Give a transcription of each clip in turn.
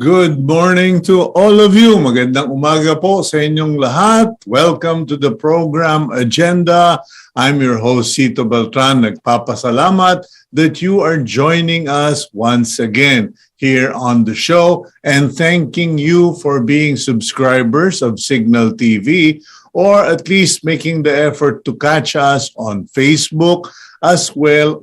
Good morning to all of you. Magandang umaga po sa inyong lahat. Welcome to the program Agenda. I'm your host, Cito Beltran. Nagpapasalamat that you are joining us once again here on the show and thanking you for being subscribers of Cignal TV or at least making the effort to catch us on Facebook as well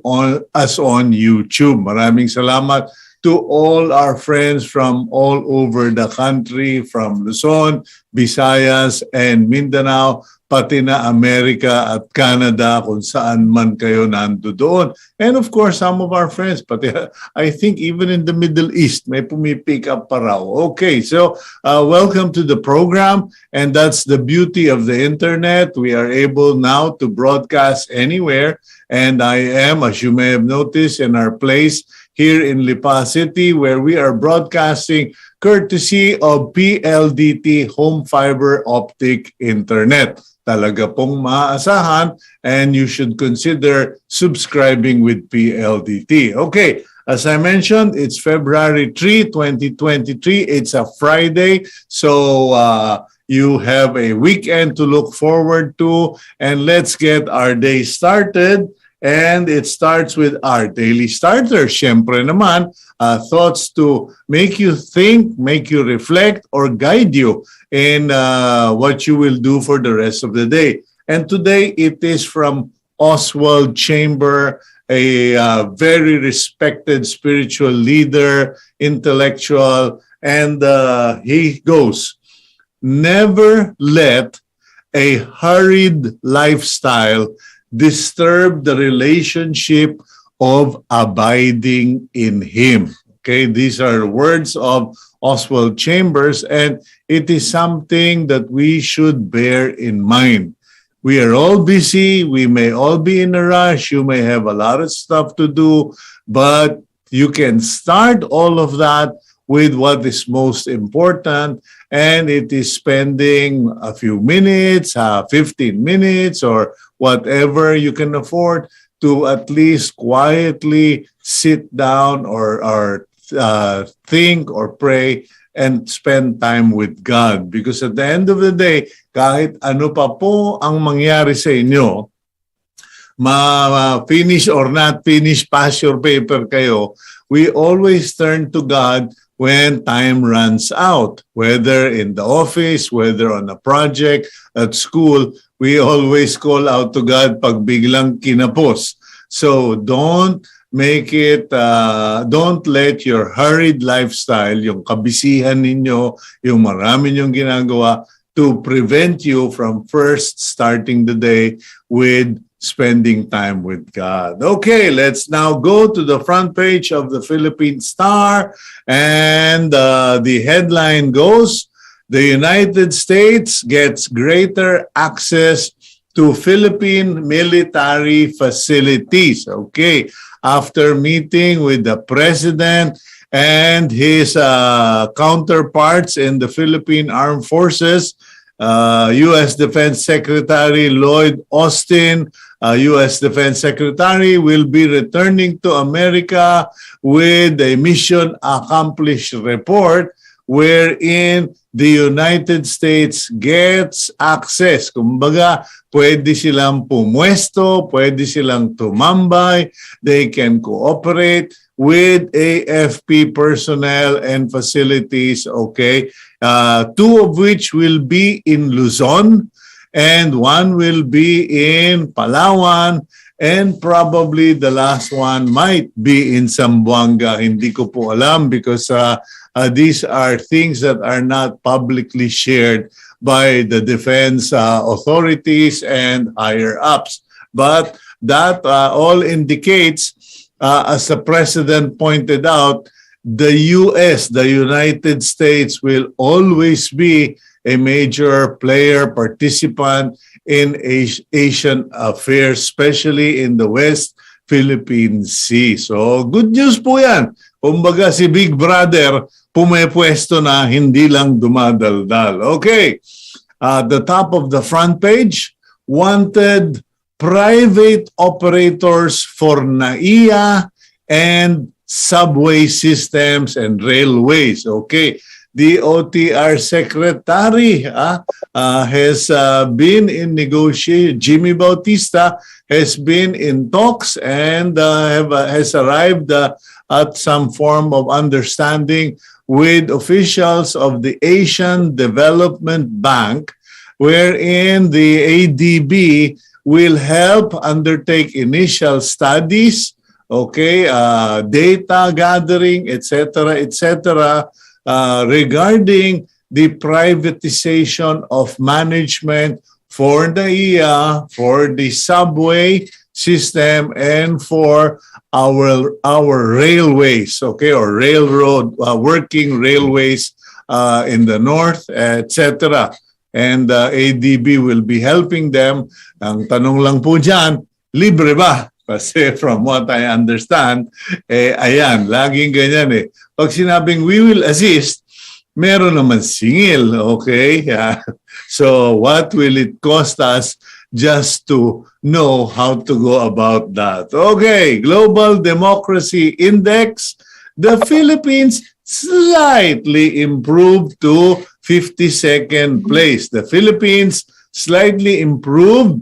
as on YouTube. Maraming salamat to all our friends from all over the country, from Luzon, Visayas, and Mindanao, pati na Amerika at Canada, kung saan man kayo nandoon. And of course, some of our friends, pati I think even in the Middle East, may pumipick up pa raw. Okay, so welcome to the program, and that's the beauty of the internet. We are able now to broadcast anywhere, and I am, as you may have noticed, in our place here in Lipa City, where we are broadcasting courtesy of PLDT Home Fiber Optic Internet. Talaga pong maaasahan, and you should consider subscribing with PLDT. Okay, as I mentioned, it's February 3, 2023. It's a Friday, so you have a weekend to look forward to, and let's get our day started. And it starts with our daily starter. Siyempre naman, thoughts to make you think, make you reflect, or guide you in what you will do for the rest of the day. And today, it is from Oswald Chamber, a very respected spiritual leader, intellectual, and he goes, "Never let a hurried lifestyle disturb the relationship of abiding in Him." Okay, these are words of Oswald Chambers, and it is something that we should bear in mind. We are all busy. We may all be in a rush. You may have a lot of stuff to do, but you can start all of that with what is most important, and it is spending a few minutes, 15 minutes, or whatever you can afford to at least quietly sit down or think or pray and spend time with God. Because at the end of the day, kahit ano pa po ang mangyari sa inyo, ma-finish or not finish, pass your paper kayo, we always turn to God when time runs out, whether in the office, whether on a project, at school, we always call out to God pag biglang kinapos. So don't make it, don't let your hurried lifestyle, yung kabisihan ninyo, yung marami nyong ginagawa, to prevent you from first starting the day with spending time with God. Okay, let's now go to the front page of the Philippine Star, and the headline goes, "The United States gets greater access to Philippine military facilities." Okay, after meeting with the President and his counterparts in the Philippine Armed Forces, U.S. Defense Secretary Lloyd Austin, U.S. Defense Secretary, will be returning to America with a mission accomplished report wherein the United States gets access. Kumbaga, pwede silang pumwesto, pwede silang tumambay, they can cooperate with AFP personnel and facilities, okay? Two of which will be in Luzon, and one will be in Palawan, and probably the last one might be in Zamboanga. Hindi ko po alam because these are things that are not publicly shared by the defense authorities and higher-ups. But that all indicates, as the President pointed out, the U.S., the United States, will always be a major player, participant in Asian affairs, especially in the West Philippine Sea. So, good news po yan. Kumbaga si Big Brother, pumepwesto na, hindi lang dumadaldal. Okay, the top of the front page, wanted private operators for NAIA and subway systems and railways. Okay. The OTR secretary has been in negotiation. Jimmy Bautista has been in talks and has arrived at some form of understanding with officials of the Asian Development Bank, wherein the ADB will help undertake initial studies, okay, data gathering, etc., regarding the privatization of management for the subway system and for our railways, okay, or railroad, working railways in the north, etc. And ADB will be helping them. Ang tanong lang po dyan, libre ba? Kasi from what I understand, ayan, laging ganyan eh. Pag sinabing we will assist, meron naman singil, okay? So what will it cost us just to know how to go about that? Okay, Global Democracy Index, the Philippines slightly improved to 52nd place. The Philippines slightly improved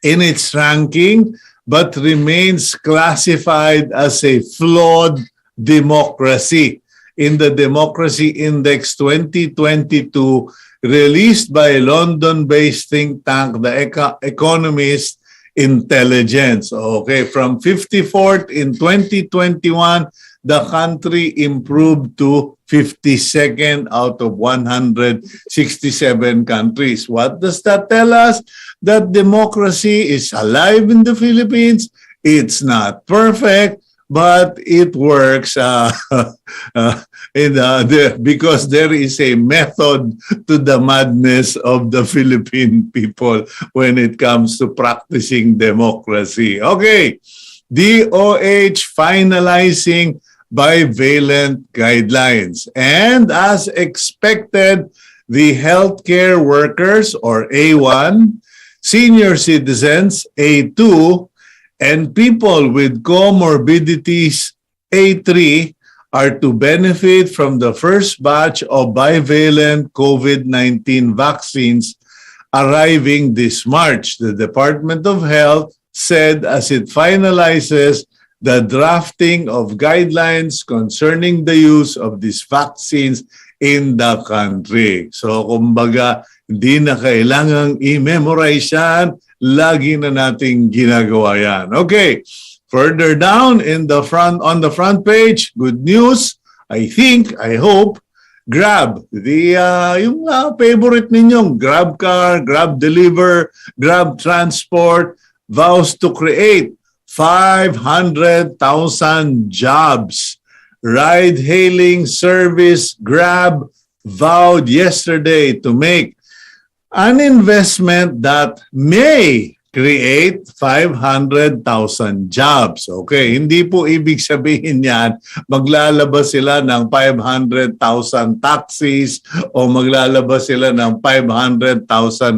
in its ranking, but remains classified as a flawed democracy. In the Democracy Index 2022, released by London-based think tank, the Economist Intelligence. Okay, from 54th in 2021, the country improved to 52nd out of 167 countries. What does that tell us? That democracy is alive in the Philippines. It's not perfect, but it works because there is a method to the madness of the Philippine people when it comes to practicing democracy. Okay, DOH finalizing bivalent guidelines. And as expected, the healthcare workers, or A1, senior citizens, A2, and people with comorbidities, A3, are to benefit from the first batch of bivalent COVID-19 vaccines arriving this March. The Department of Health said as it finalizes the drafting of guidelines concerning the use of these vaccines in the country. So, kumbaga, hindi na kailangang i-memorize yan. Lagi na nating ginagawa yan. Okay, further down in the front, on the front page, good news, I hope, Grab, yung favorite ninyong Grab car, Grab deliver, Grab transport, vows to create 500,000 jobs. Ride-hailing service Grab vowed yesterday to make an investment that may create 500,000 jobs. Okay, hindi po ibig sabihin yan maglalabas sila ng 500,000 taxis o maglalabas sila ng 500,000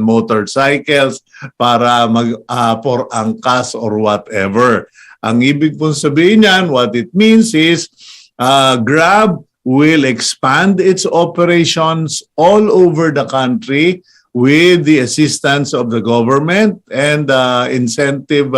motorcycles para for angkas or whatever. Ang ibig pong sabihin yan, what it means is Grab will expand its operations all over the country with the assistance of the government and incentive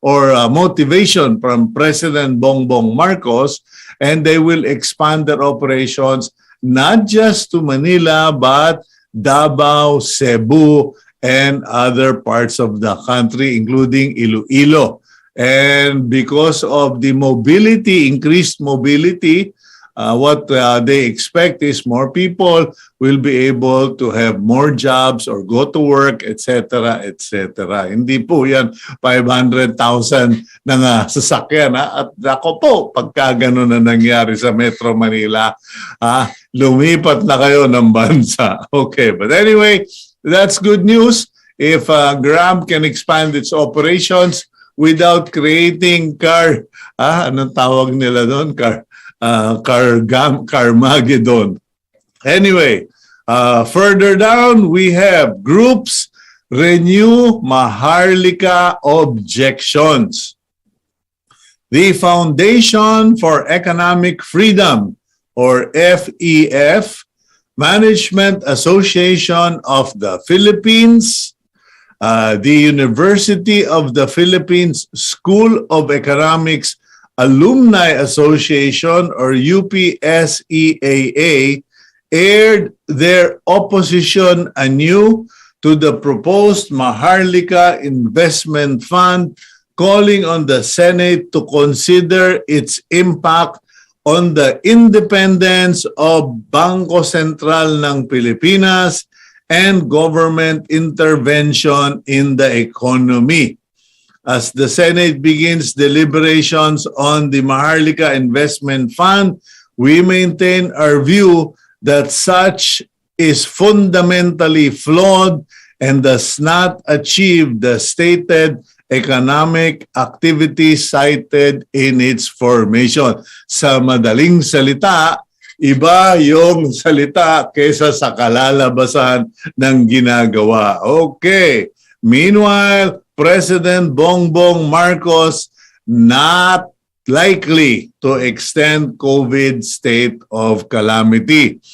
or motivation from President Bongbong Marcos, and they will expand their operations not just to Manila but Davao, Cebu, and other parts of the country, including Iloilo. And because of the mobility, increased mobility, what they expect is more people will be able to have more jobs or go to work, etc., etc. Hindi po yan 500,000 na sasakyan. At ako po, pagka gano'n na nangyari sa Metro Manila, lumipat na kayo ng bansa. Okay, but anyway, that's good news. If Grab can expand its operations without creating anong tawag nila doon? Carmageddon. Anyway, further down, we have groups renew Maharlika objections. The Foundation for Economic Freedom, or FEF, Management Association of the Philippines, the University of the Philippines School of Economics Alumni Association, or UPSEAA, aired their opposition anew to the proposed Maharlika Investment Fund, calling on the Senate to consider its impact on the independence of Bangko Sentral ng Pilipinas and government intervention in the economy. As the Senate begins deliberations on the Maharlika Investment Fund, we maintain our view that such is fundamentally flawed and does not achieve the stated economic activity cited in its formation. Sa madaling salita, iba yung salita kaysa sa kalalabasan ng ginagawa. Okay. Meanwhile, President Bongbong Marcos not likely to extend COVID state of calamity.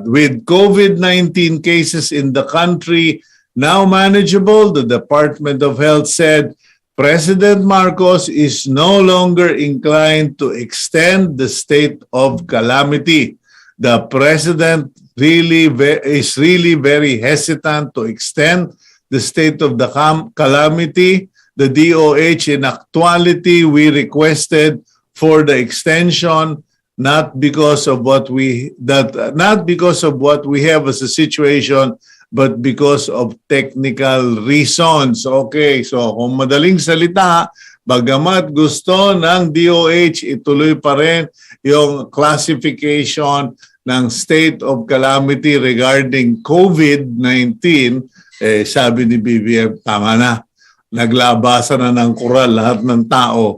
With COVID-19 cases in the country now manageable, the Department of Health said President Marcos is no longer inclined to extend the state of calamity. The president is really very hesitant to extend the state of the calamity. The DOH, in actuality, we requested for the extension not because of what we have as a situation, but because of technical reasons. Okay, so kung madaling salita, bagamat gusto ng DOH, ituloy pa rin yung classification ng state of calamity regarding COVID-19, sabi ni BBM, tama na. Naglabasan na ng kural lahat ng tao,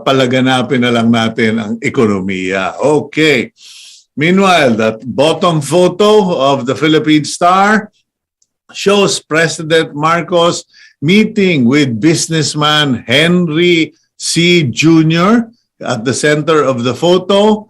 palaganapin na lang natin ang ekonomiya. Okay. Meanwhile, that bottom photo of the Philippine Star shows President Marcos meeting with businessman Henry C. Jr. at the center of the photo,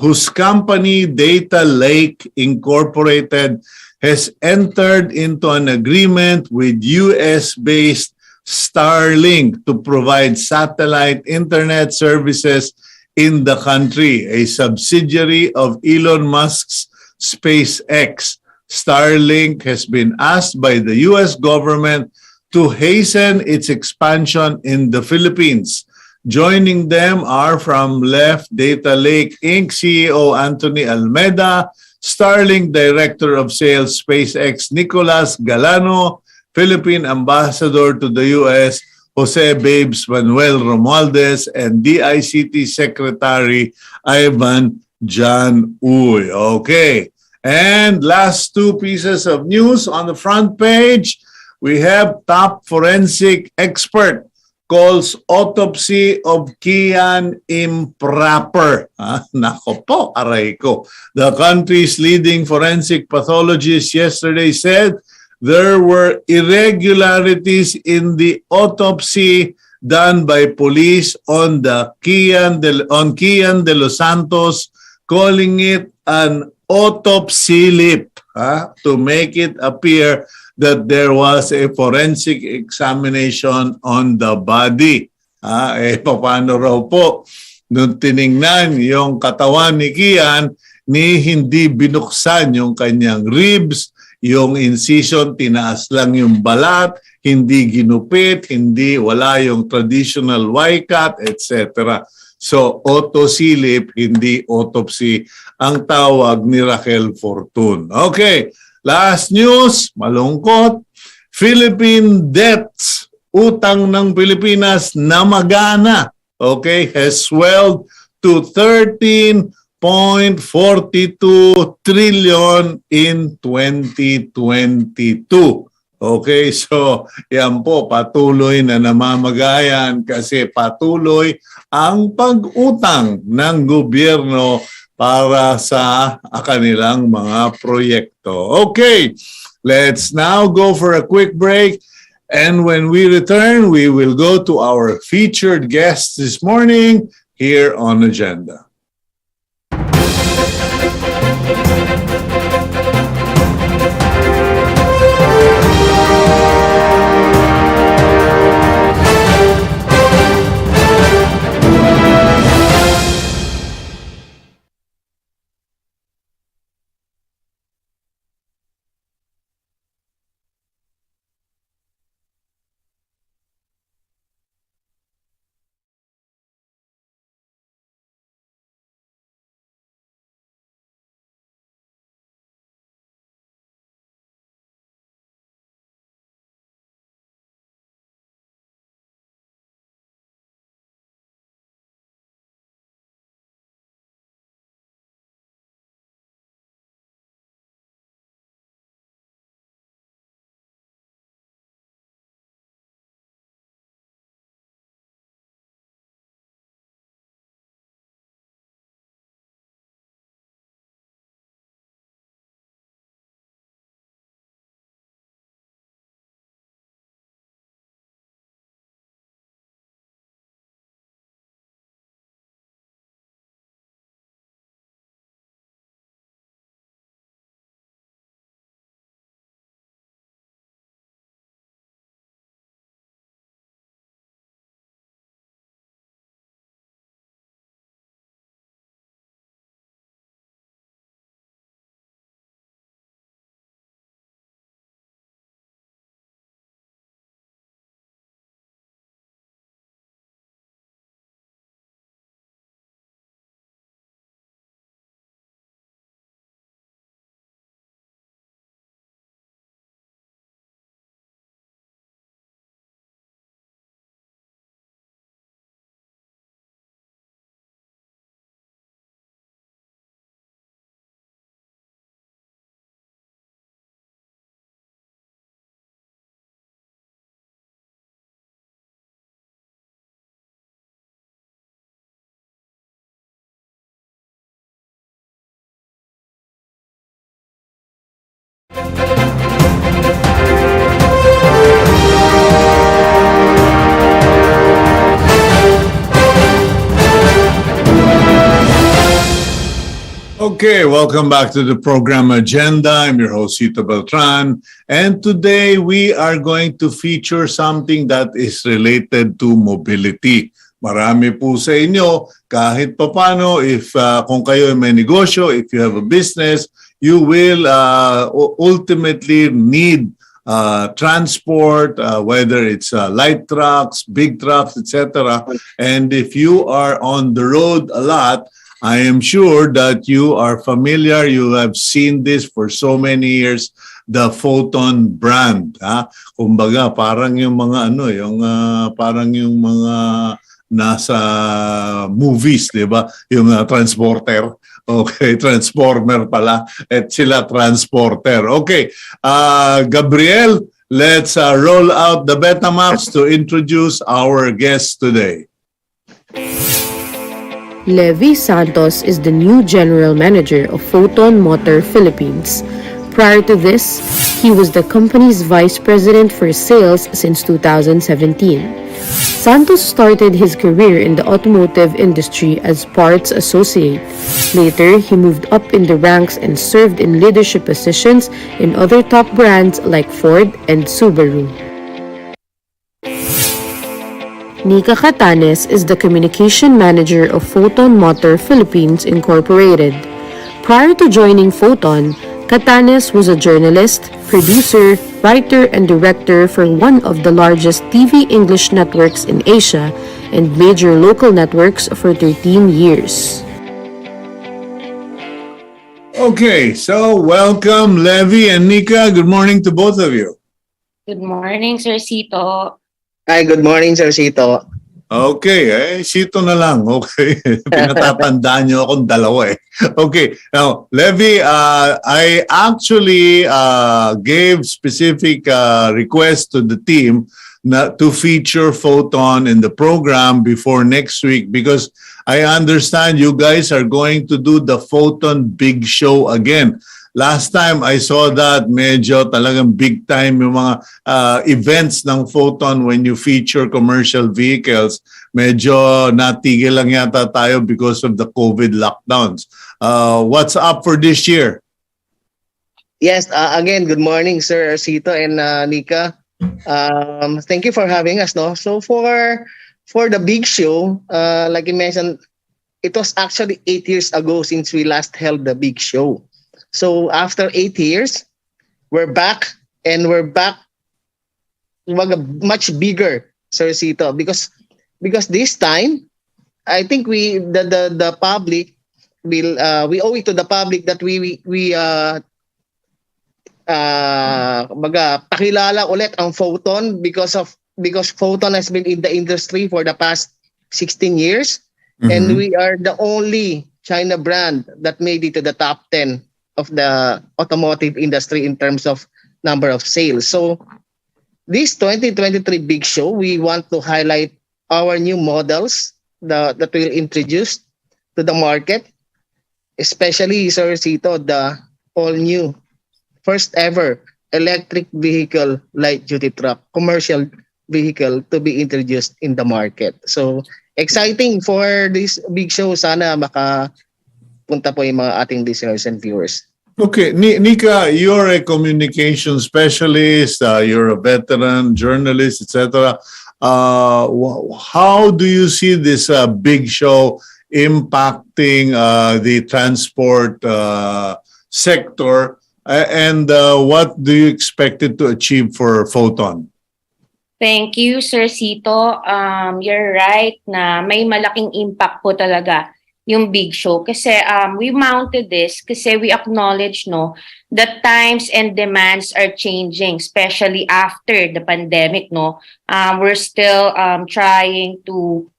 whose company Data Lake Incorporated has entered into an agreement with US-based Starlink to provide satellite internet services in the country, a subsidiary of Elon Musk's SpaceX. Starlink has been asked by the US government to hasten its expansion in the Philippines. Joining them are from Left Data Lake Inc. CEO Anthony Almeida, Starlink Director of Sales SpaceX Nicolas Galano, Philippine Ambassador to the US Jose Babes Manuel Romualdez, and DICT Secretary Ivan John Uy. Okay. And last two pieces of news on the front page, we have top forensic expert calls autopsy of Kian improper. Nako po, aray ko. The country's leading forensic pathologist yesterday said there were irregularities in the autopsy done by police on Kian de los Santos, calling it an autopsy lip to make it appear that there was a forensic examination on the body. Paano raw po nung tiningnan yung katawan ni Kian, hindi binuksan yung kanyang ribs, yung incision, tinaas lang yung balat, hindi ginupit, wala yung traditional Y-cut, etc. So, autosilip, hindi autopsy, ang tawag ni Raquel Fortun. Okay, last news, malungkot. Philippine debts, utang ng Pilipinas na magana, okay, has swelled to 13.42 trillion in 2022. Okay, so yan po, patuloy na namamagayan kasi patuloy ang pag-utang ng gobyerno para sa kanilang mga proyekto. Okay, let's now go for a quick break. And when we return, we will go to our featured guest this morning here on Agenda. Okay, welcome back to the program Agenda. I'm your host, Cito Beltran. And today we are going to feature something that is related to mobility. Marami po sa inyo, kahit papano, kung kayo may negosyo, if you have a business, you will ultimately need transport, whether it's light trucks, big trucks, etc. And if you are on the road a lot, I am sure that you are familiar, you have seen this for so many years, the Foton brand. Kumbaga, parang yung mga parang yung mga nasa movies, di ba? Yung transporter. Okay, transformer pala. At sila transporter. Okay, Gabriel, let's roll out the Betamax to introduce our guest today. Levy Santos is the new general manager of Foton Motor Philippines. Prior to this, he was the company's vice president for sales since 2017. Santos started his career in the automotive industry as parts associate. Later, he moved up in the ranks and served in leadership positions in other top brands like Ford and Subaru. Nica Catanes is the communication manager of Foton Motor Philippines Incorporated. Prior to joining Foton, Catanes was a journalist, producer, writer, and director for one of the largest TV English networks in Asia and major local networks for 13 years. Okay, so welcome Levy and Nica. Good morning to both of you. Good morning, Sir Cito. Hi, good morning, Sir Cito. Okay, Cito na lang. Okay, pinatatandaan nyo akong dalawa eh. Okay, now, Levy, I actually gave specific request to the team to feature Foton in the program before next week because I understand you guys are going to do the Foton Big Show again. Last time I saw that, medyo talagang big time yung mga events ng Foton when you feature commercial vehicles. Medyo natigil lang yata tayo because of the COVID lockdowns. What's up for this year? Yes, again, good morning, Sir Cito and Nica. Thank you for having us. No, so for the big show, like you mentioned, it was actually 8 years ago since we last held the big show. So after 8 years, we're back, and we're back much bigger, Sir Cito, because this time, I think the public will we owe it to the public that we pakilala ulit ang Foton because Foton has been in the industry for the past 16 years. And we are the only China brand that made it to the top 10 of the automotive industry in terms of number of sales. So this 2023 big show, we want to highlight our new models that we'll introduce to the market, especially, Sir Cito, the all-new, first ever electric vehicle light-duty truck, commercial vehicle to be introduced in the market. So exciting for this big show. Sana makapunta po yung mga ating listeners and viewers. Okay, Nica, you're a communication specialist, you're a veteran journalist, etc. How do you see this big show impacting the transport sector, and what do you expect it to achieve for Foton? Thank you, Sir Cito. You're right na may malaking impact po talaga yung big show. Kasi we mounted this kasi we acknowledge that times and demands are changing, especially after the pandemic. We're still trying to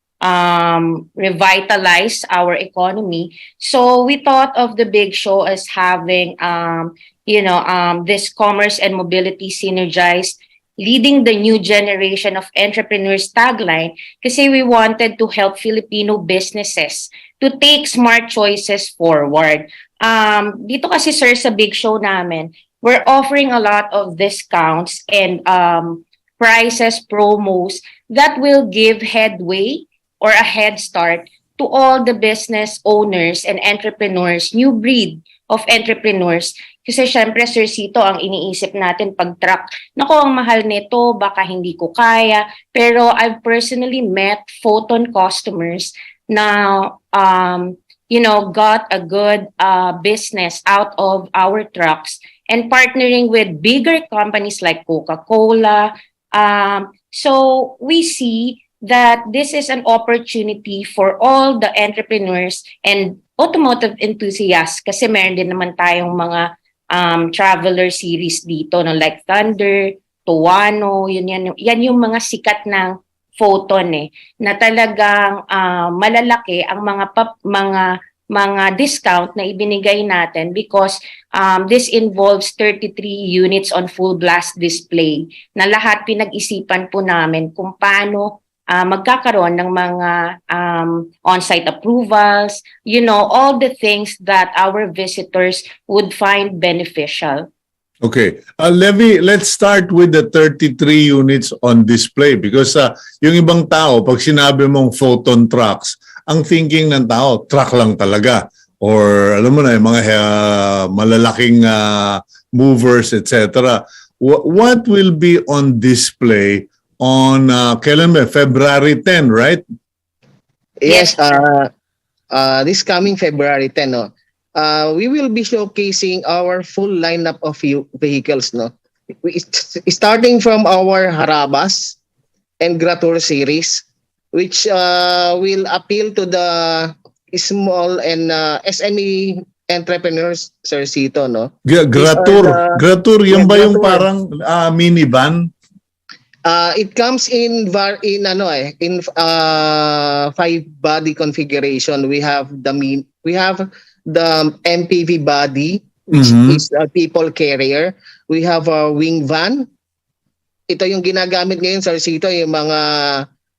revitalize our economy. So we thought of the big show as having this commerce and mobility synergized, leading the new generation of entrepreneurs tagline, kasi we wanted to help Filipino businesses to take smart choices forward. Dito kasi, sir, sa big show namin, we're offering a lot of discounts and prices, promos that will give headway or a head start to all the business owners and entrepreneurs, new breed of entrepreneurs. Kasi syempre, Sir Cito, ang iniisip natin pag truck, nako, ang mahal nito, baka hindi ko kaya. Pero I've personally met Foton customers na, got a good business out of our trucks and partnering with bigger companies like Coca-Cola. So we see that this is an opportunity for all the entrepreneurs and automotive enthusiasts, kasi meron din naman tayong mga traveler series dito, like Thunder, Tuano, yan yung mga sikat ng Foton na talagang malalaki ang mga discount na ibinigay natin because this involves 33 units on full blast display na lahat pinag-isipan po namin kung paano magkakaroon ng mga on-site approvals, all the things that our visitors would find beneficial. Okay. Levy, let's start with the 33 units on display because yung ibang tao, pag sinabi mong Foton trucks, ang thinking ng tao, truck lang talaga. Or alam mo na, yung mga malalaking movers, etc. What will be on display on kailan ba? February 10, right? Yes, this coming February 10, we will be showcasing our full lineup of vehicles, starting from our Harabas and Gratur series, which will appeal to the small and SME entrepreneurs, Sir Cito, Gratur, yan ba yung parang minivan? It comes in 5 body configuration. We have the MPV body, which is a people carrier. We have a wing van. Ito yung ginagamit ngayon, Sir Cito, yung mga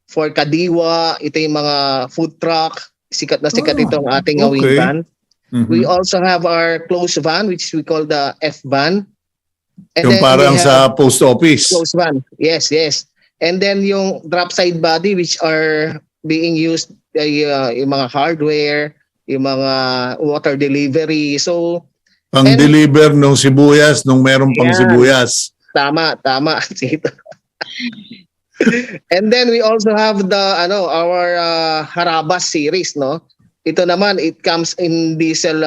for kadiwa, ito yung mga food truck. Sikat na sikat itong ating wing van. We also have our closed van, which we call the F van. And Yung then parang we sa have post office. closed van. Yes, yes. And then yung drop side body, which are being used yung mga hardware, yung mga water delivery. So, Pang-deliver nung sibuyas, nung meron pang Yan. sibuyas. tama. And then we also have our Harabas series, no? Ito naman, it comes in diesel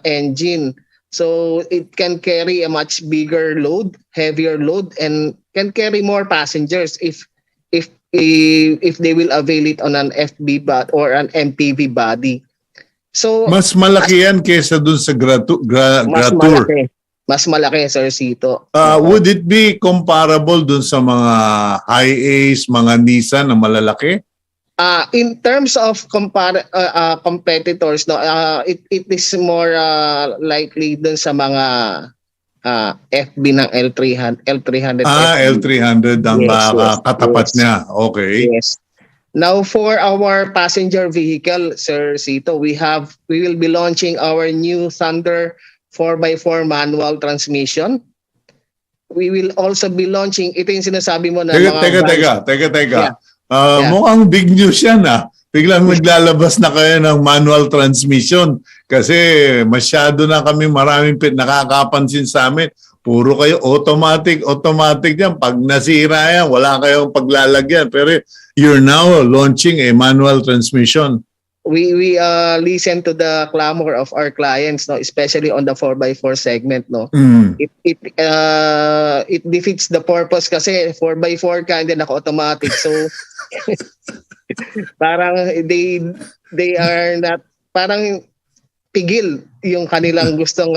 engine. So it can carry a much bigger load, heavier load, and can carry more passengers if they will avail it on an FB or an MPV body. So Mas malaki yan kaysa dun sa mas Gratur. malaki. Mas malaki, Sir Cito. Would it be comparable dun sa mga high-A's, mga Nissan na malalaki? In terms of competitors, no, it is more likely dun sa mga FB ng L300. L300 ang katapat yes. niya. Okay. Yes. Now for our passenger vehicle, Sir Cito, we will be launching our new Thunder 4x4 manual transmission. We will also be launching, ito yung sinasabi mo na Teka. Yeah. Mukhang big news yan Biglang naglalabas na kayo ng manual transmission kasi masyado na kami maraming nakakapansin sa amin. Puro kayo automatic yan. Pag nasira yan, wala kayong paglalagyan. Pero you're now launching a manual transmission. We listen to the clamor of our clients, no, especially on the 4x4 segment, no. It defeats the purpose kasi 4x4 ka and then naka-automatic. So parang they are not, parang pigil yung kanilang gustong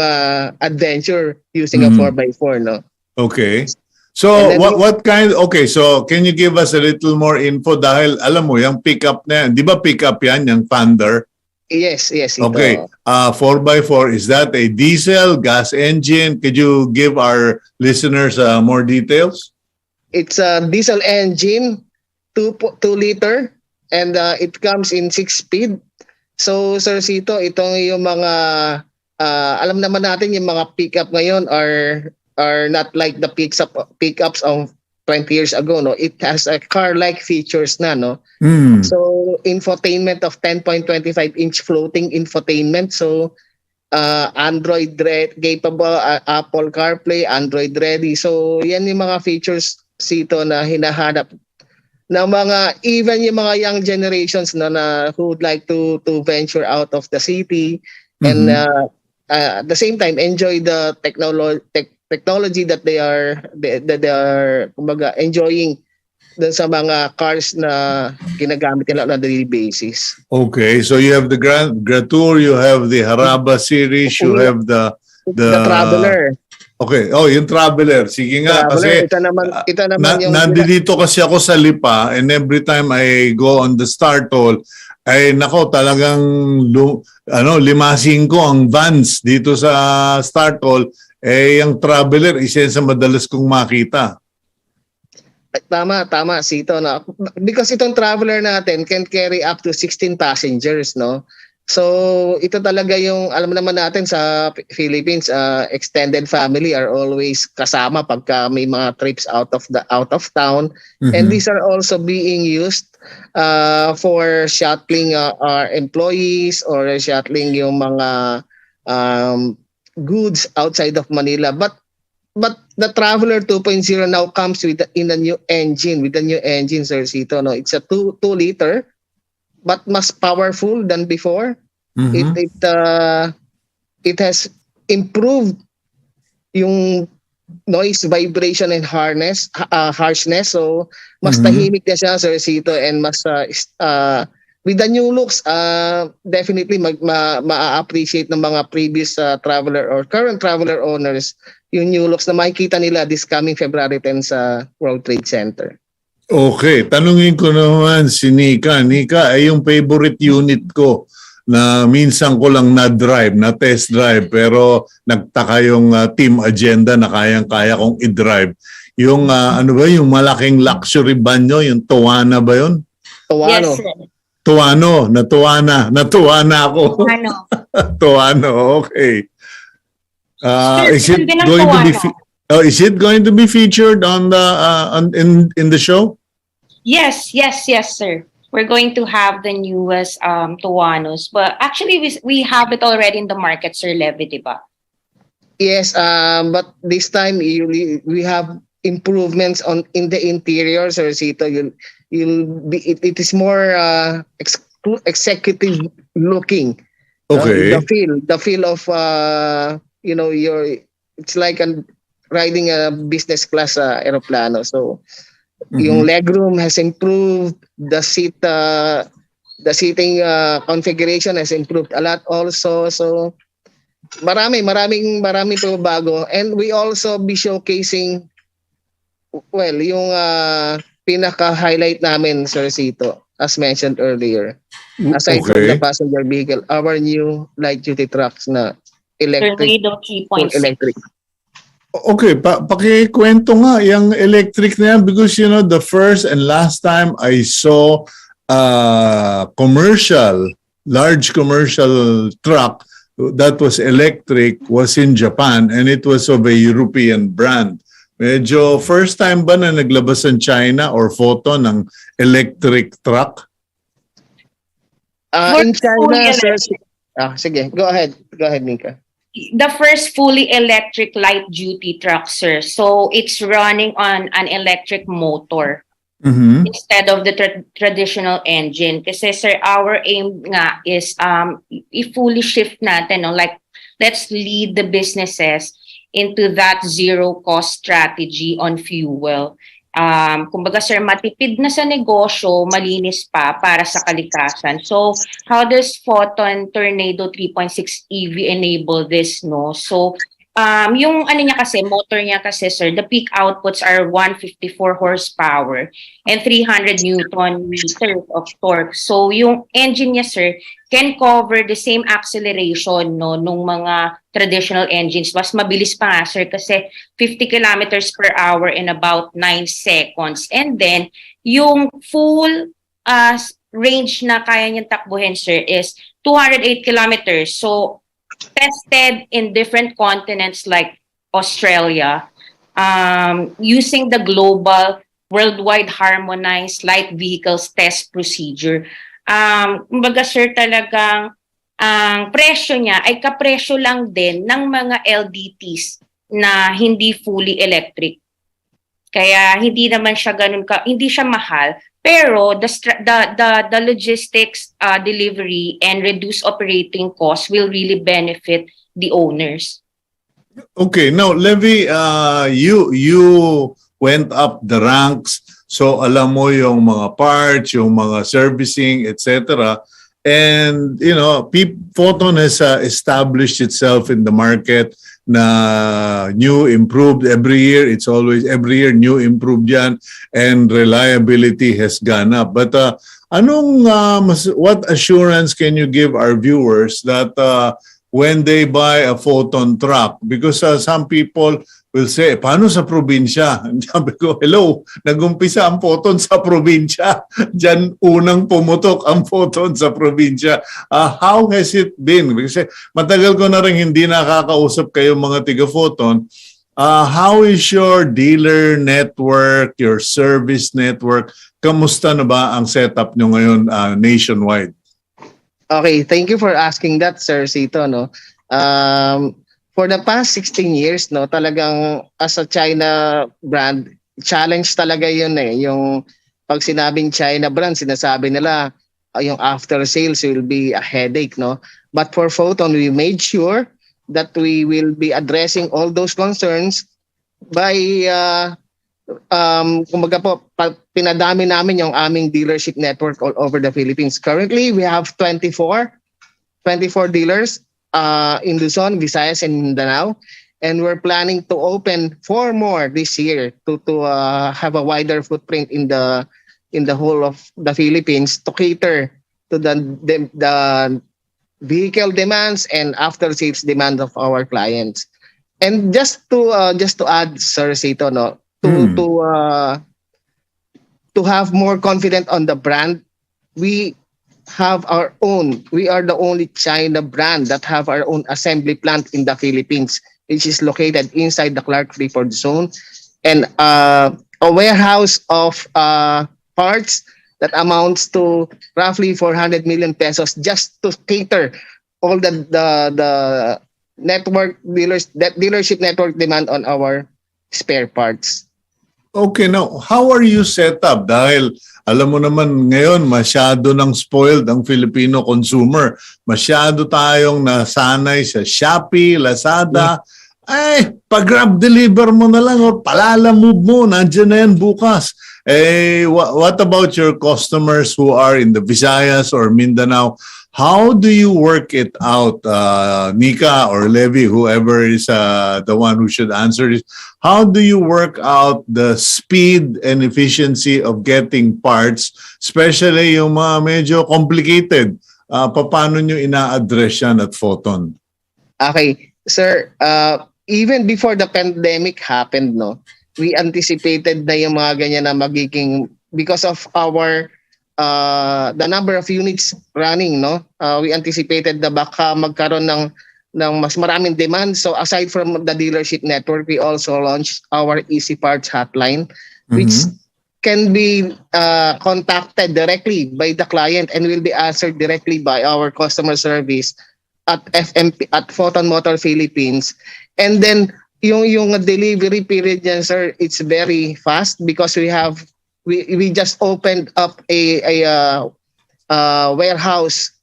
adventure using a 4x4, no. Okay. So what kind, okay, so can you give us a little more info dahil alam mo yung pickup na yan, di ba pickup yan, yung Thunder? Yes. Ito. Okay, 4x4, is that a diesel, gas engine? Could you give our listeners more details? It's a diesel engine, 2 liter, and it comes in 6 speed. So Sir Cito, itong yung mga, alam naman natin yung mga pickup ngayon are not like the pickups of 20 years ago, no. It has a car-like features na, no. So infotainment of 10.25-inch floating infotainment. So Android capable, Apple CarPlay, Android ready. So yan yung mga features Cito na hinahanap na mga, even yung mga young generations na who would like to venture out of the city and at the same time enjoy the technology that they are kumbaga enjoying dun sa mga cars na ginagamit nila on a daily basis. Okay, so you have the Gratur, you have the Haraba series, you have the Traveler. Okay, yung Traveler. Sige nga, Traveler, kasi ito naman yung nandito kasi ako sa Lipa and every time I go on the Star Toll, ay nako talagang 5-5 ang vans dito sa Star Toll. Yung Traveler, isa yan sa madalas kong makita. Tama, Cito, na because itong Traveler natin can carry up to 16 passengers, no. So ito talaga yung alam naman natin sa Philippines, extended family are always kasama pagka may mga trips out of town, and these are also being used for shuttling our employees or shuttling yung mga goods outside of Manila. But the Traveler 2.0 now comes with a new engine, Sir Cito, no. It's a 2 liter but mas powerful than before. It has improved yung noise, vibration, and harshness. So mas tahimik na siya, Sir Cito, and mas with the new looks, definitely ma-appreciate ng mga previous Traveler or current Traveler owners yung new looks na makikita nila this coming February 10 sa World Trade Center. Okay, tanungin ko naman si Nica. Nica ay yung favorite unit ko na minsan ko lang na test drive, pero nagtaka yung team agenda na kayang-kaya kong i-drive. Yung yung malaking luxury van nyo, yung Towana ba yun? Towano. Yes, sir. Natuwa na ako. Ano? Tuano, okay. Sir, Is it ganda ng going to be Tuano. is it going to be featured on the in the show? Yes, sir. We're going to have the newest Tuanos. But actually, we have it already in the market, Sir Levy, diba? Yes, but this time we have improvements in the interior, Sir Cito. It is more executive looking. Okay. The feel of it's like riding a business class aeroplano. So yung legroom has improved, the seating configuration has improved a lot also. So maraming po bago, and we also be showcasing yung pinaka-highlight namin, Sir Cito, as mentioned earlier. Aside from the passenger vehicle, our new light-duty trucks na electric, full 3.6. electric. Okay, pakikwento nga yung electric na yan, because the first and last time I saw large commercial truck that was electric was in Japan, and it was of a European brand. Medyo first time ba na naglabas ang China or Foton ng electric truck? In China, sir, sige, go ahead, Nica. The first fully electric light-duty truck, sir. So it's running on an electric motor instead of the traditional engine. Kasi, sir, our aim nga is i-fully shift natin, like let's lead the businesses into that zero-cost strategy on fuel. Kumbaga, sir, matipid na sa negosyo, malinis pa para sa kalikasan. So, how does Foton Tornado 3.6 EV enable this, no? So, yung niya kasi, motor niya kasi, sir, the peak outputs are 154 horsepower and 300 Newton meters of torque. So, yung engine niya, sir, can cover the same acceleration, no, nung mga traditional engines. Mas mabilis pa nga, sir, kasi 50 kilometers per hour in about 9 seconds. And then, yung full range na kaya niyang takbuhin, sir, is 208 kilometers. So, tested in different continents like Australia, using the global, worldwide harmonized light vehicles test procedure. Kumbaga, sir, talagang ang presyo niya ay kapresyo lang din ng mga LDTs na hindi fully electric. Kaya hindi naman siya hindi siya mahal, pero the logistics, delivery and reduced operating costs will really benefit the owners. Okay, now Levy, you went up the ranks, so alam mo yung mga parts, yung mga servicing, etc. And Foton has established itself in the market na new, improved every year. It's always every year new, improved yan, and reliability has gone up. But what assurance can you give our viewers that when they buy a Foton truck, because some people will say, paano sa probinsya? Sabi ko, hello, nag-umpisa ang Foton sa probinsya. Diyan unang pumutok ang Foton sa probinsya. How has it been? Kasi matagal ko na rin hindi nakakausap kayo mga tiga-Foton. How is your dealer network, your service network? Kamusta na ba ang setup nyo ngayon nationwide? Okay, thank you for asking that, Sir Cito. No? For the past 16 years, no, talagang as a China brand, challenge talaga yun eh. Yung pag sinabing China brand, sinasabi nila yung after sales will be a headache, no? But for Foton, we made sure that we will be addressing all those concerns by kumbaga po, pinadami namin yung aming dealership network all over the Philippines. Currently, we have 24 dealers in Luzon, Visayas, and Mindanao, and we're planning to open 4 more this year to have a wider footprint in the whole of the Philippines to cater to the vehicle demands and after sales demand of our clients. And just to add, Sir Cito, no, to have more confident on the brand, we have our own. We are the only China brand that have our own assembly plant in the Philippines, which is located inside the Clark Freeport Zone, and a warehouse of parts that amounts to roughly 400 million pesos just to cater all the dealership network demand on our spare parts. Okay, now, how are you set up? Dahil alam mo naman ngayon, masyado nang spoiled ang Filipino consumer. Masyado tayong nasanay sa Shopee, Lazada. Ay, pag-grab deliver mo na lang or palala-move mo, nandiyan na yan bukas. What about your customers who are in the Visayas or Mindanao? How do you work it out, Nica or Levy, whoever is the one who should answer this? How do you work out the speed and efficiency of getting parts, especially yung mga medyo complicated? Paano nyo ina-address yan at Foton? Okay, sir. Even before the pandemic happened, no, we anticipated na yung mga ganyan na magiging because of our the number of units running, no, we anticipated na baka magkaroon ng mas maraming demand. So aside from the dealership network, we also launched our Easy Parts hotline, which can be contacted directly by the client and will be answered directly by our customer service at FMP at Foton Motor Philippines. And then yung delivery period yan, sir, it's very fast because we just opened up a warehouse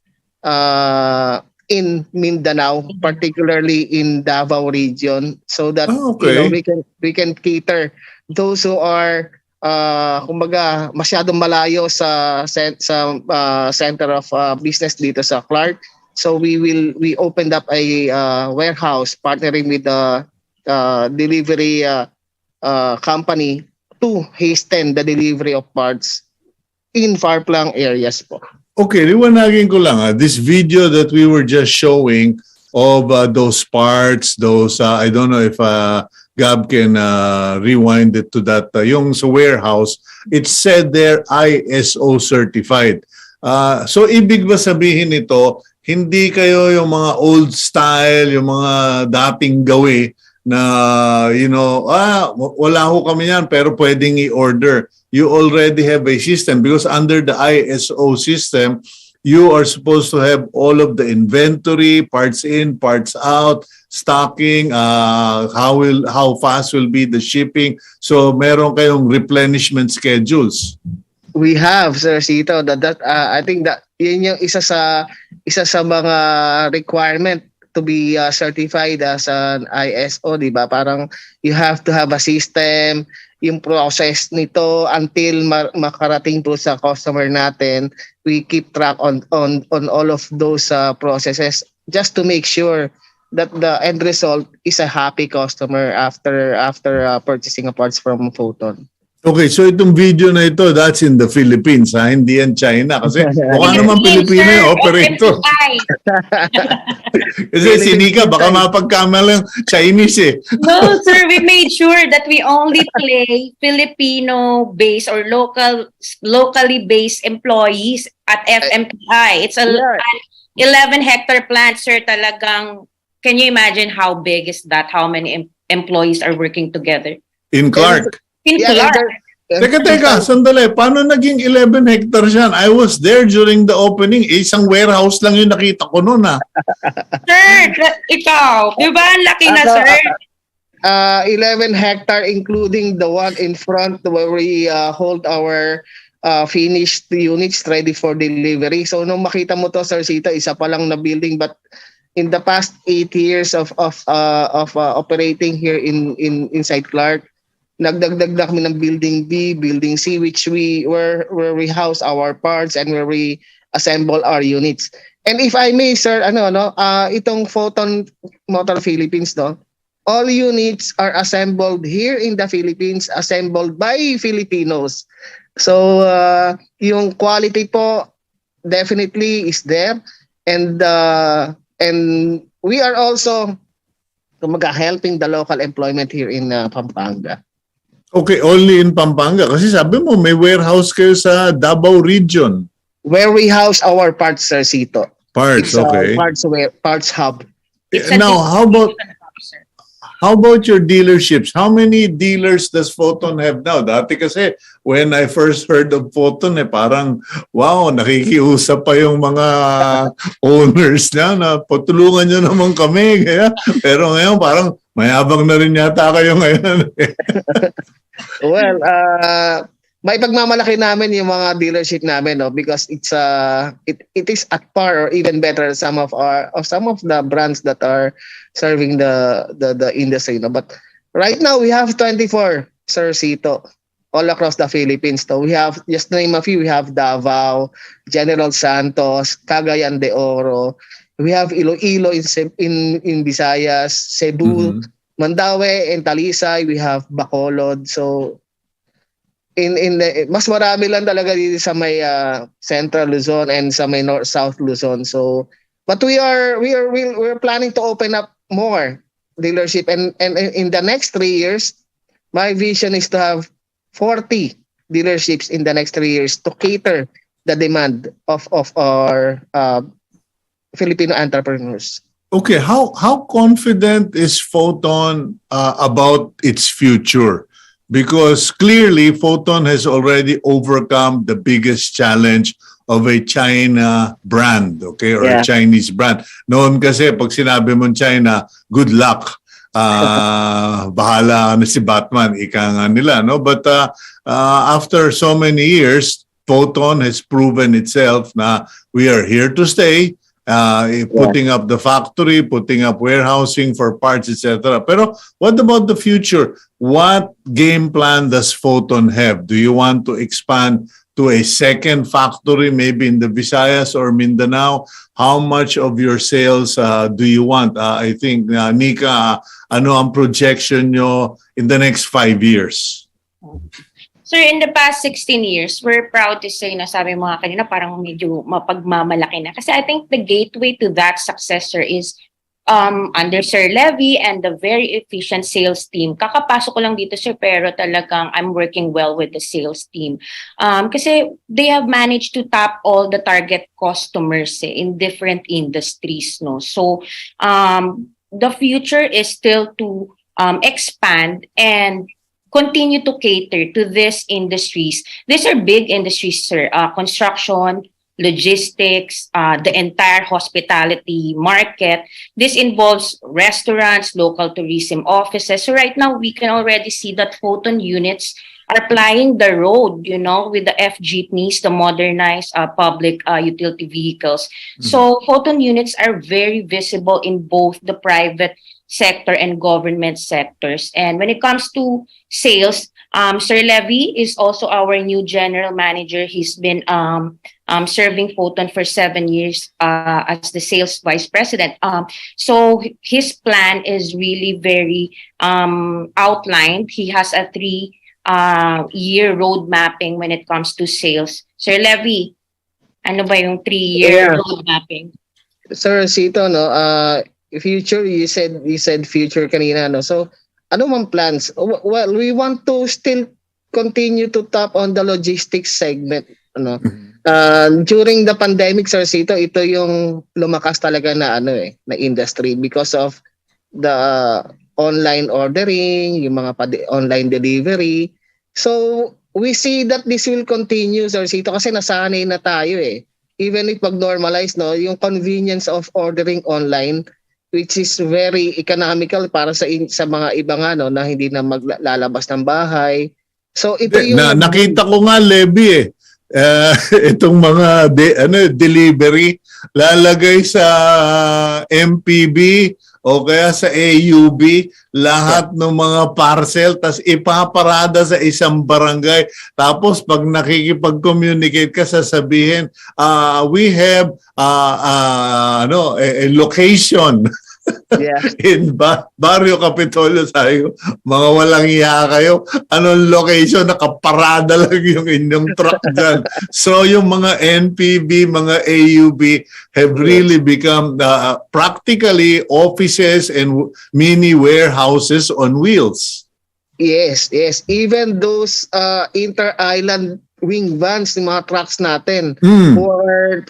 in Mindanao, particularly in Davao region, so that we can cater those who are kumbaga masyadong malayo sa center of business dito sa Clark. So we opened up a warehouse partnering with the delivery company to hasten the delivery of parts in far-flung areas po. Okay, liwanagin ko lang. This video that we were just showing of those parts, those, I don't know if Gab can rewind it to that, yung sa warehouse, it said there ISO certified. So ibig ba sabihin nito, hindi kayo yung mga old style, yung mga dating gawi, na wala ho kami yan pero pwedeng i-order. You already have a system because under the ISO system, you are supposed to have all of the inventory, parts in, parts out, stocking, how fast will be the shipping. So meron kayong replenishment schedules. We have, Sir Cito, that I think that yun yung isa sa mga requirement to be certified as an ISO, di ba? Parang you have to have a system, yung process nito until makarating to sa customer natin. We keep track on all of those processes just to make sure that the end result is a happy customer after purchasing a parts from Foton. Okay, so itong video na ito, that's in the Philippines, ha? Hindi yan China. Kasi mukha naman Pilipino yung operator. Kasi si Nica, baka mapagkamala yung Chinese eh. No, sir, we made sure that we only play Filipino-based or locally based employees at FMPI. It's an 11-hectare plant, sir. Talagang, can you imagine how big is that? How many employees are working together? In Clark. Teka, sandali. Paano naging 11 hectares yan? I was there during the opening. Isang warehouse lang yung nakita ko noon, ha? Sir, ikaw, di ba ang laki na, sir? 11 hectare including the one in front where we hold our finished units ready for delivery. So nung makita mo to, Sir Cito, isa pa lang na building, but in the past 8 years of operating here inside Clark, nagdagdag na kami ng building B, building C, which where we house our parts and where we assemble our units. And if I may, sir, itong Foton Motor Philippines, no, all units are assembled here in the Philippines, assembled by Filipinos. So yung quality po definitely is there, and we are also helping the local employment here in Pampanga. Okay, only in Pampanga. Kasi sabi mo, may warehouse kayo sa Davao region. where we house our parts, Sir Cito. Parts, It's a okay. parts hub. It's a Now, distribution hub, sir. how about your dealerships? How many dealers does Foton have now? Dati kasi, when I first heard of Foton, parang, wow, nakikiusap pa yung mga owners niya na patulungan nyo naman kami. Kaya, pero ngayon, parang mayabang na rin yata kayo ngayon. Well, may pagmamalaki namin yung mga dealership namin, no, because it is at par or even better some of the brands that are serving the industry, no. But right now we have 24, Sir Cito, all across the Philippines. So we have, just to name a few, we have Davao, General Santos, Cagayan de Oro. We have Iloilo in Visayas, Cebu, Mandaue, and Talisay. We have Bacolod. So mas marami lang talaga dito sa may Central Luzon and sa may North South Luzon. So, but we're planning to open up more dealership, and in the next 3 years, my vision is to have 40 dealerships in the next 3 years to cater the demand of our Filipino entrepreneurs. Okay, how confident is Foton about its future? Because clearly, Foton has already overcome the biggest challenge of a China brand, okay, or a Chinese brand. Noon kasi, pag sinabi mong China, good luck. Bahala na si Batman, ika nga nila, no? But after so many years, Foton has proven itself na we are here to stay. Putting up the factory, putting up warehousing for parts, etc. Pero what about the future? What game plan does Foton have? Do you want to expand to a second factory, maybe in the Visayas or Mindanao? How much of your sales do you want? I think, Nica, ano ang projection nyo in the next 5 years? Sir, in the past 16 years, we're proud to say na sabi mo nga kanina parang medyo mapagmamalaki na. Kasi I think the gateway to that success, sir, is under Sir Levy and the very efficient sales team. Kakapasok ko lang dito, sir, pero talagang I'm working well with the sales team. Kasi they have managed to tap all the target customers in different industries, no? So the future is still to expand and continue to cater to these industries. These are big industries, sir. Construction, logistics, the entire hospitality market. This involves restaurants, local tourism offices. So right now, we can already see that Foton units are plying the road, you know, with the F-jeepneys, the modernized public utility vehicles. So Foton units are very visible in both the private sector and government sectors. And when it comes to sales, Sir Levy is also our new general manager. He's been serving Foton for 7 years as the sales vice president. So his plan is really very outlined. He has a 3-year road mapping when it comes to sales. Sir Levy, ano ba yung 3-year road mapping? Sir Cito, no, future, you said future kanina, no? So, ano mang plans? Well, we want to still continue to tap on the logistics segment, ano? During the pandemic, Sir Cito, ito yung lumakas talaga na na industry because of the online ordering, yung mga online delivery. So, we see that this will continue, Sir Cito, kasi nasanay na tayo Even if pag-normalize, no, yung convenience of ordering online, which is very economical para sa mga iba nga, no, na hindi na maglalabas ng bahay. So ito yung nakita ko nga, Levy itong mga delivery lalagay sa MPB o kaya sa AUB lahat ng mga parcel tas ipaparada sa isang barangay, tapos pag nakikipag-communicate ka sasabihin we have a location in Barrio Capitolio. Sabi ko, mga walang iya kayo. Anong location? Nakaparada lang yung inyong truck dyan. So yung mga NPB, mga AUB have really become practically offices and mini warehouses on wheels. Yes. Even those inter-island wing vans ng mga trucks natin Mm. who are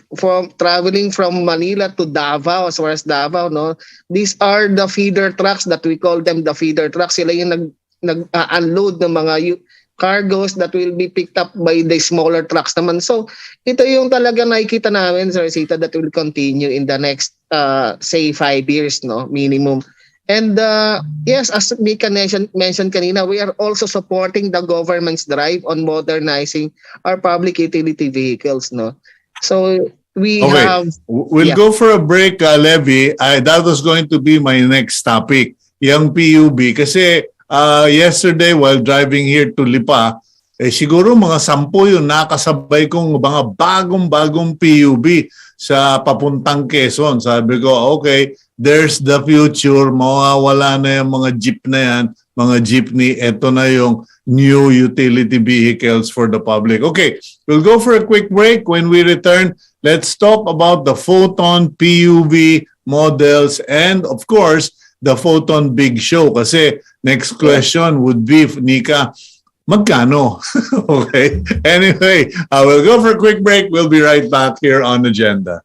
traveling from Manila to Davao, as far as Davao, no? These are the feeder trucks that we call them the feeder trucks. Sila yung nag-unload ng mga cargoes that will be picked up by the smaller trucks naman. So, ito yung talaga nakikita namin, Sir Cito, that will continue in the next, say, 5 years, no? Minimum. And yes, as Nica mentioned kanina, we are also supporting the government's drive on modernizing our public utility vehicles, no? So we Okay, have we'll yeah. go for a break, Levy. That was going to be my next topic, yung PUB. Kasi yesterday while driving here to Lipa, siguro mga 10 yung nakasabay kong mga bagong-bagong PUB sa papuntang Quezon. Sabi ko, okay, there's the future. Mawawala na yung mga jeep na yan, mga jeepney. Ito na yung new utility vehicles for the public. Okay, we'll go for a quick break. When we return, let's talk about the Foton PUV models and of course, the Foton Big Show. Kasi next question would be, Nica, magkano? Okay. Anyway, we'll go for a quick break. We'll be right back here on Agenda.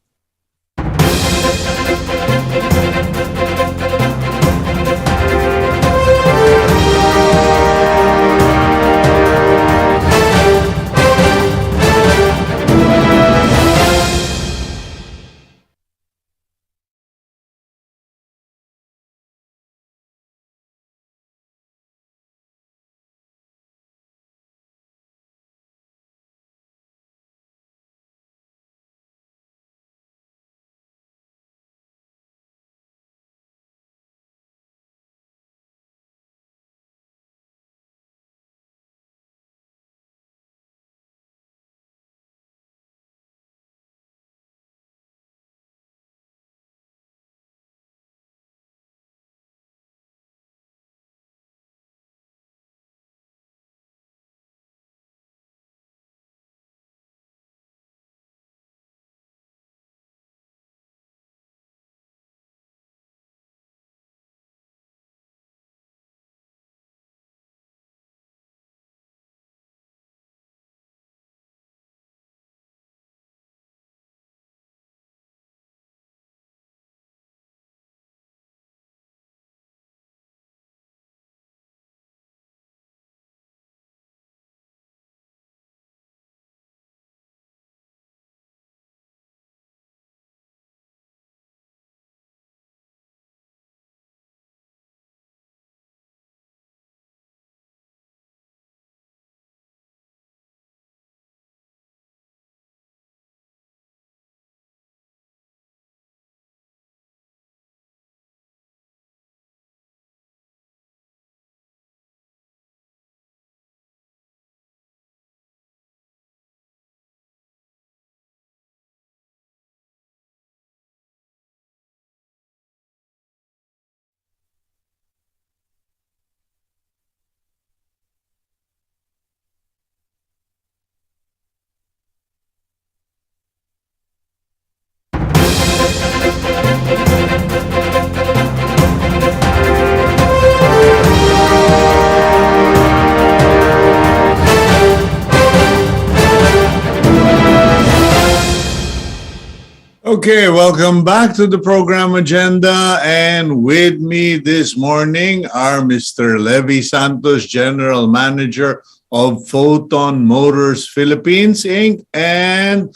Okay, welcome back to the program Agenda, and with me this morning are Mr. Levy Santos, General Manager of Foton Motors Philippines Inc. and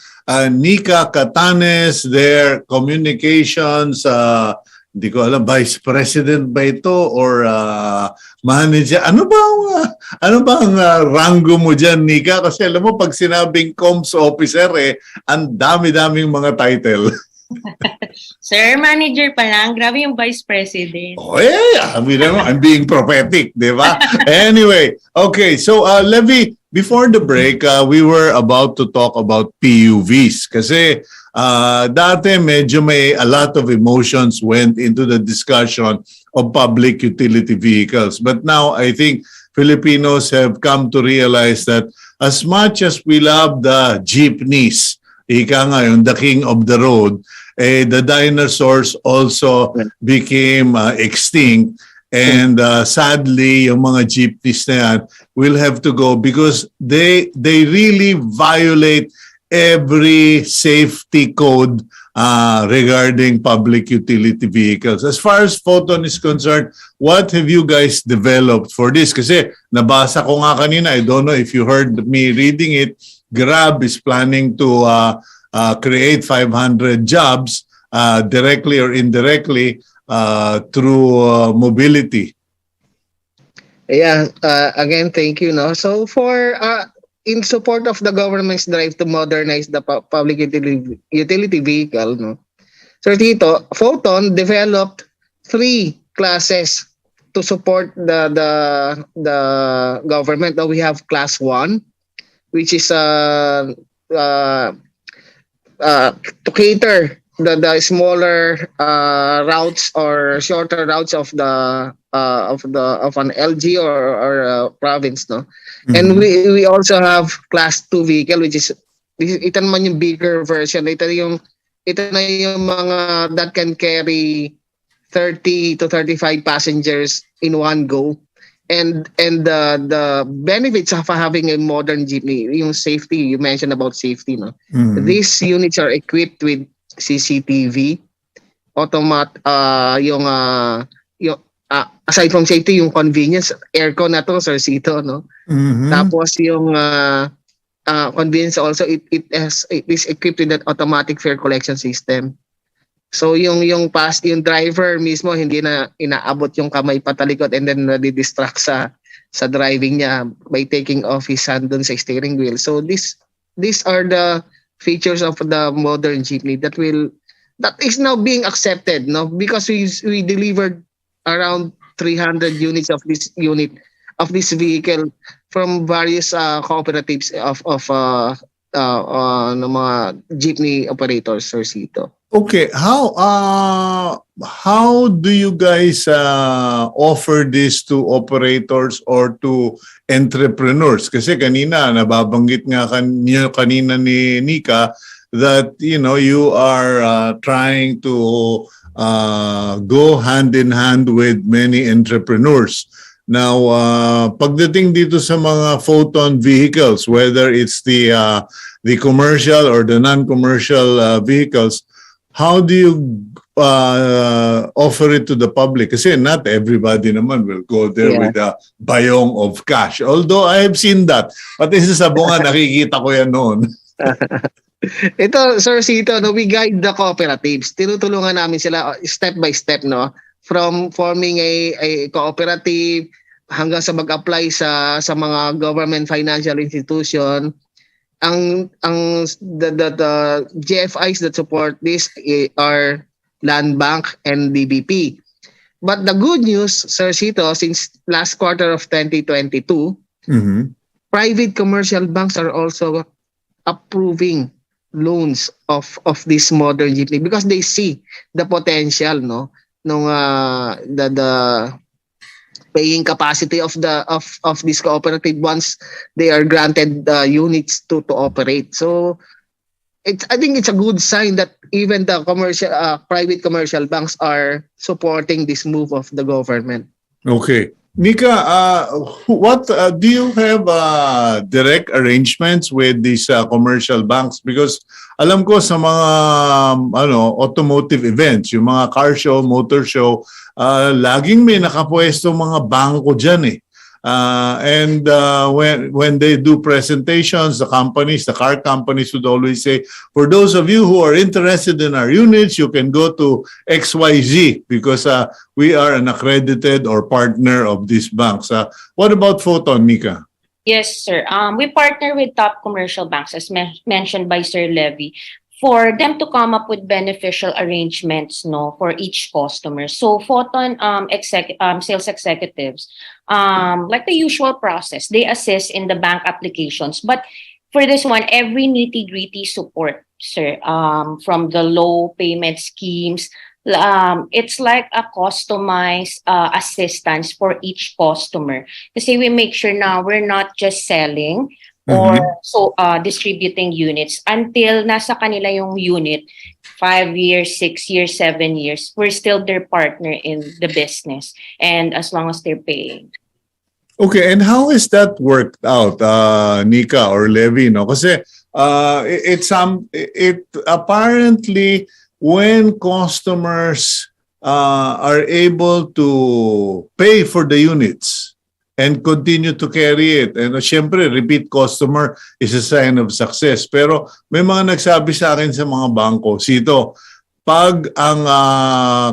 Nica Catanes, their communications, hindi ko alam, Vice President ba ito or manager? Ano ba ang rango mo dyan, Nica? Kasi alam mo, pag sinabing comms officer, ang dami-daming mga title. Sir, manager pa lang. Grabe yung vice president. Oh, yeah. I'm being prophetic, di ba? Anyway, okay. So, Levy, before the break, we were about to talk about PUVs. Kasi dati medyo may a lot of emotions went into the discussion of public utility vehicles. But now, I think Filipinos have come to realize that as much as we love the jeepneys, ika ngayon, the king of the road, the dinosaurs also became extinct. And sadly, yung mga jeepneys na yan will have to go because they really violate every safety code regarding public utility vehicles. As far as Foton is concerned, what have you guys developed for this? Kasi nabasa ko nga kanina, I don't know if you heard me reading it, Grab is planning to create 500 jobs directly or indirectly through mobility. Yeah, again, thank you. No, so for in support of the government's drive to modernize the public utility vehicle, no, Sir Tito, Foton developed 3 classes to support the government. Now we have class 1, which is to cater the smaller routes or shorter routes of an LG or province, no. And we also have class 2 vehicle, which is ito naman yung bigger version. Ito na yung mga that can carry 30 to 35 passengers in one go. And the benefits of having a modern jeepney, yung safety, you mentioned about safety, no. These units are equipped with CCTV, aside from safety, yung convenience, aircon na to, Sir Cito, no. Tapos yung convenience also, it is equipped with that automatic fare collection system. So yung driver mismo hindi na inaabot yung kamay patalikod and then nadi-distract sa driving niya by taking off his hand dun sa steering wheel. So these are the features of the modern jeepney that is now being accepted, no, because we delivered around 300 units of this vehicle from various cooperatives of mga jeepney operators, Sir Cito. Okay, how do you guys offer this to operators or to entrepreneurs? Kasi kanina nababanggit nga kanina ni Nica that you are trying to go hand in hand with many entrepreneurs. Now, pagdating dito sa mga Foton vehicles, whether it's the commercial or the non-commercial vehicles, how do you offer it to the public? Kasi not everybody naman will go there with a bayong of cash. Although I have seen that. Pati sa Sabungan, nakikita ko yan noon. Ito, Sir Cito, no, we guide the cooperatives. Tinutulungan namin sila step by step, no, from forming a cooperative hanggang sa mag-apply sa mga government financial institution. The GFIs that support this are Land Bank and DBP. But the good news, Sir Cito, since last quarter of 2022, private commercial banks are also approving loans of this modern jeepney because they see the potential, no, nung the paying capacity of this cooperative once they are granted units to operate. So I think it's a good sign that even the private commercial banks are supporting this move of the government. Okay. Nica, what do you have direct arrangements with these commercial banks? Because alam ko sa mga automotive events, yung mga car show, motor show, laging may nakapwesto mga bangko dyan eh. And when they do presentations, the car companies would always say, for those of you who are interested in our units, you can go to XYZ because we are an accredited or partner of these banks. What about Foton, Nica? Yes, sir. We partner with top commercial banks, as mentioned by Sir Levy, for them to come up with beneficial arrangements, no, for each customer. So Foton sales executives, like the usual process, they assist in the bank applications. But for this one, every nitty-gritty support, sir, from the low payment schemes, it's like a customized assistance for each customer. Kasi we make sure now we're not just selling or distributing units until nasa kanila yung unit 5 years, 6 years, 7 years. We're still their partner in the business, and as long as they're paying. Okay, and how is that worked out, Nica or Levy? No, kasi it apparently when customers are able to pay for the units and continue to carry it. And syempre, repeat customer is a sign of success. Pero may mga nagsabi sa akin sa mga bangko, Cito, pag ang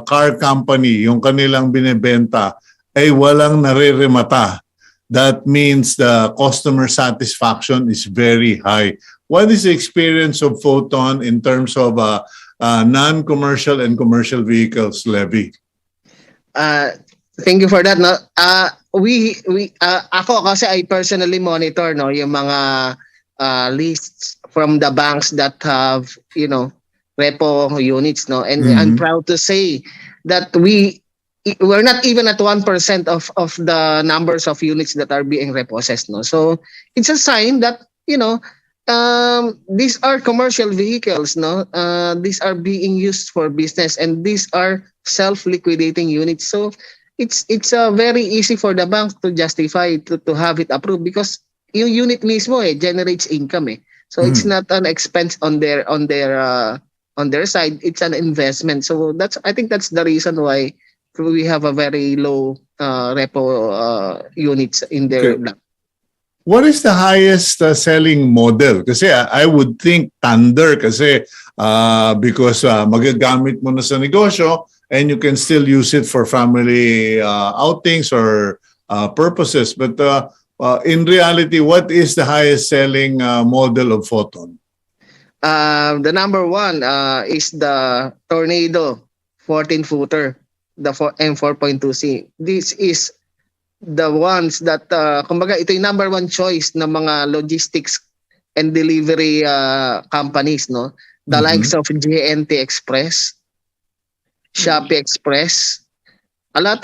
car company, yung kanilang binebenta, ay walang nariremata, that means the customer satisfaction is very high. What is the experience of Foton in terms of non-commercial and commercial vehicles, Levy? Thank you for that. No, ako kasi I personally monitor yung mga lists from the banks that have repo units, and I'm proud to say that we're not even at 1% of the numbers of units that are being repossessed. So it's a sign that these are commercial vehicles. These are being used for business, and these are self-liquidating units. So it's very easy for the bank to justify to have it approved because yung unit mismo generates income. So it's not an expense on their side. It's an investment. So I think that's the reason why we have a very low repo units in their bank. What is the highest selling model? Kasi I would think Thunder kasi because magagamit mo na sa negosyo and you can still use it for family outings or purposes. But in reality, what is the highest selling model of Foton? The number one is the Tornado 14-footer, the M4.2C. This is the ones that, kumbaga, ito yung number one choice ng mga logistics and delivery companies, The likes of JNT Express, Shopee Express. Both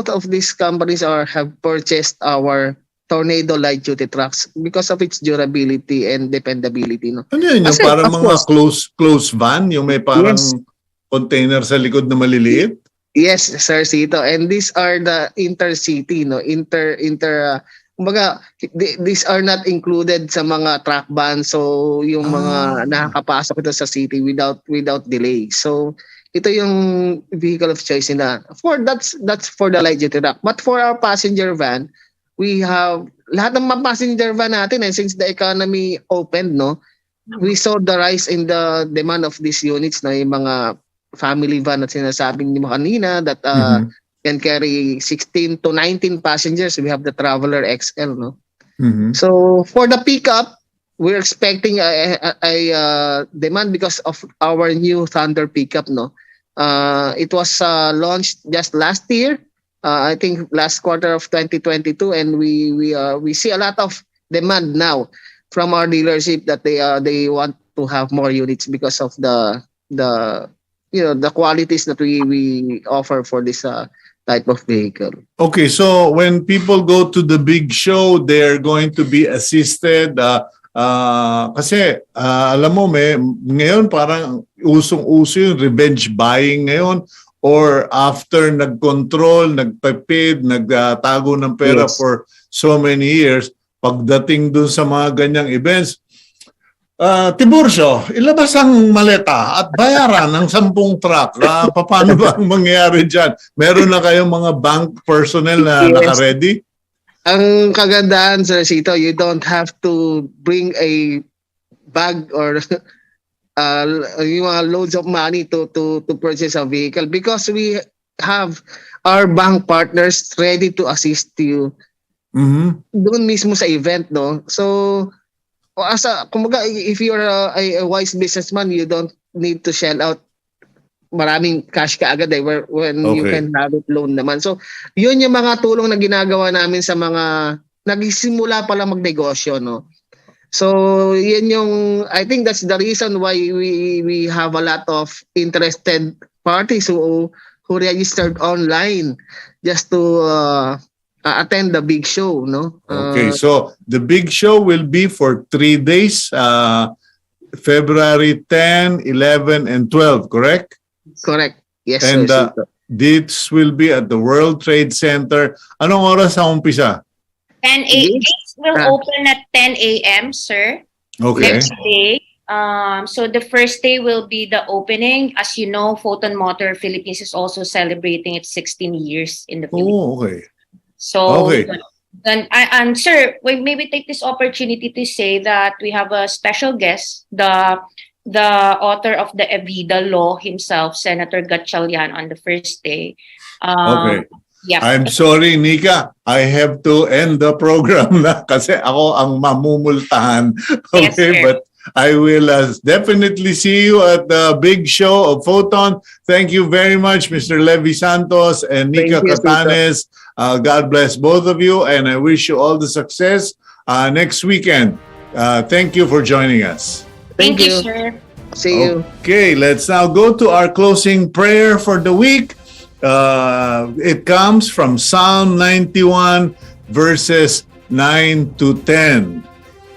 of these companies have purchased our Tornado light duty trucks because of its durability and dependability. Ano yun? Yung parang mga close van? Yung may parang container sa likod na maliliit? Yes, Sir Cito. And these are the intercity, kumbaga, these are not included sa mga truck vans. So, yung mga nakakapasok ito sa city without delay. So, ito yung vehicle of choice nila. That's for the light duty truck. But for our passenger van, we have lahat ng mga passenger van natin since the economy opened, we saw the rise in the demand of these units, yung mga family van at sinasabing ni mo kanina that can carry 16 to 19 passengers. We have the Traveler XL, So for the pickup, we're expecting a demand because of our new Thunder pickup, It was launched just last year, I think last quarter of 2022, and we see a lot of demand now from our dealership that they want to have more units because of the qualities that we offer for this type of vehicle. Okay, so when people go to the big show, they're going to be assisted. Kasi alam mo, ngayon parang usong-uso yung revenge buying ngayon, or after nag-control, nagtipid, nagtago ng pera for so many years, pagdating dun sa mga ganyang events, Tiburcio, ilabas ang maleta at bayaran ng 10 truck. Paano ba ang mangyayari dyan? Meron na kayong mga bank personnel na naka-ready? Ang kagandahan, Sir Cito, you don't have to bring a bag or yung mga loads of money to purchase a vehicle because we have our bank partners ready to assist you doon mismo sa event, So, kumbaga, if you're a wise businessman, you don't need to shell out maraming cash ka agad when you can have it loan naman. So, yun yung mga tulong na ginagawa namin sa mga nagsimula pa lang magnegosyo, So, yun yung, I think that's the reason why we have a lot of interested parties who registered online just to attend the big show, no? Okay, so the big show will be for 3 days, February 10, 11, and 12, correct? Correct. Yes, And sir. Cito. this will be at the World Trade Center. Anong oras ang umpisa? 10 Yes. Gates will Ah. open at 10 a.m., sir. Okay. Next day. So the first day will be the opening. As you know, Foton Motor Philippines is also celebrating its 16 years in the Philippines. Oh, okay. So, Okay. and sir, we maybe take this opportunity to say that we have a special guest, the author of the Evida Law himself, Senator Gatchalian, on the first day. Okay. Yeah. I'm sorry, Nica. I have to end the program na kasi ako ang mamumultahan. Yes, Okay, sir. but I will definitely see you at the big show of Foton. Thank you very much, Mr. Levy Santos and Nica Thank you, Catanes. God bless both of you, and I wish you all the success next weekend. Thank you for joining us. Thank you, you. sir. See you. Okay, let's now go to our closing prayer for the week. It comes from Psalm 91, verses 9 to 10.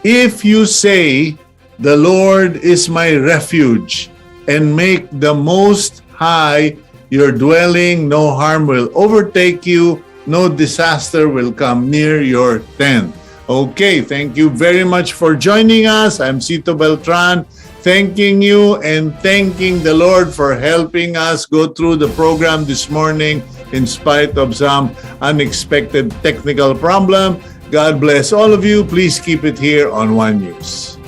If you say, "The Lord is my refuge," and make the Most High your dwelling, no harm will overtake you, no disaster will come near your tent. Okay, thank you very much for joining us. I'm Cito Beltran, thanking you and thanking the Lord for helping us go through the program this morning in spite of some unexpected technical problem. God bless all of you. Please keep it here on One News.